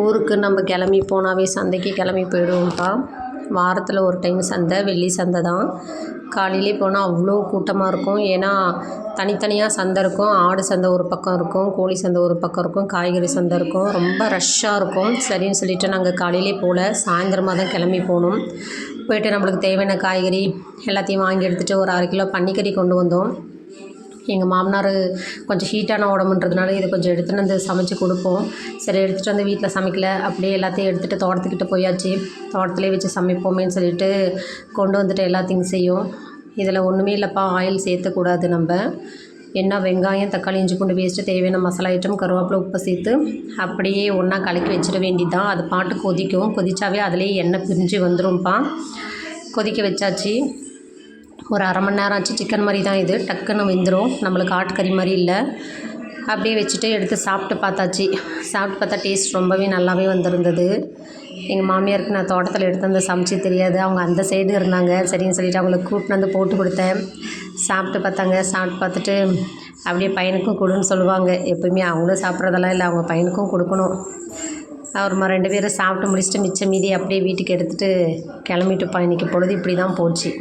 ஊருக்கு நம்ம கிளம்பி போனாவே சந்தைக்கு கிளம்பி போயிடுவோம்ப்பா. வாரத்தில் ஒரு டைம் சந்தை, வெள்ளி சந்தை தான். காலையிலே போனால் அவ்வளோ கூட்டமாக இருக்கும். ஏன்னா தனித்தனியாக சந்தை இருக்கும். ஆடு சந்தை ஒரு பக்கம் இருக்கும், கோழி சந்தை ஒரு பக்கம் இருக்கும், காய்கறி சந்தை இருக்கும். ரொம்ப ரஷ்ஷாக இருக்கும். சரின்னு சொல்லிவிட்டு நாங்கள் காலையிலே போகல, சாயந்தரமாக தான் கிளம்பி போனோம். போய்ட்டு நம்மளுக்கு தேவையான காய்கறி எல்லாத்தையும் வாங்கி எடுத்துகிட்டு ஒரு 1/2 கிலோ பன்னிக்கறி கொண்டு வந்தோம். எங்கள் மாமனார் கொஞ்சம் ஹீட்டான உடம்புன்றதுனால இதை கொஞ்சம் எடுத்துகிட்டு வந்து சமைச்சு கொடுப்போம். சரி எடுத்துகிட்டு வந்து வீட்டில் சமைக்கல, அப்படியே எல்லாத்தையும் எடுத்துகிட்டு தோட்டத்துக்கிட்ட போயாச்சு. தோட்டத்துலேயே வச்சு சமைப்போமேன்னு சொல்லிட்டு கொண்டு வந்துட்டு எல்லா திங்ஸையும். இதில் ஒன்றுமே இல்லைப்பா, ஆயில் சேர்த்தக்கூடாது. நம்ம என்ன வெங்காயம், தக்காளி, இஞ்சி பூண்டு பேஸ்ட்டு, தேவையான மசாலா ஐட்டம், கருவேப்பிலை, உப்பு சேர்த்து அப்படியே ஒன்றா கலக்கி வச்சிட வேண்டியது தான். அது பாட்டு கொதிக்கும். கொதிச்சாவே அதிலே எண்ணெய் பிரிஞ்சு வந்துடும்ப்பா. கொதிக்க வச்சாச்சு. ஒரு 1/2 மணி நேரம் ஆச்சு. சிக்கன் மாதிரி தான் இது, டக்குன்னு வெந்துடும். நம்மளுக்கு ஆட்டுக்கறி மாதிரி இல்லை. அப்படியே வச்சுட்டு எடுத்து சாப்பிட்டு பார்த்தாச்சு. சாப்பிட்டு பார்த்தா டேஸ்ட் ரொம்பவே நல்லாவே வந்திருந்தது. எங்கள் மாமியாருக்கு நான் தோட்டத்தில் எடுத்து வந்து சமைச்சு தெரியாது, அவங்க அந்த சைடு இருந்தாங்க. சரின்னு சொல்லிவிட்டு அவங்களுக்கு கூப்பிட்டு வந்து போட்டு கொடுத்தேன். சாப்பிட்டு பார்த்தாங்க. சாப்பிட்டு பார்த்துட்டு அப்படியே பையனுக்கும் கொடுன்னு சொல்லுவாங்க. எப்போயுமே அவங்களும் சாப்பிட்றதெல்லாம் இல்லை, அவங்க பையனுக்கும் கொடுக்கணும். அப்புறமா 2 பேரும் சாப்பிட்டு முடிச்சுட்டு மிச்சம் மீதி அப்படியே வீட்டுக்கு எடுத்துகிட்டு கிளம்பிட்டுப்பா. இன்றைக்கி பொழுது இப்படி தான் போச்சு.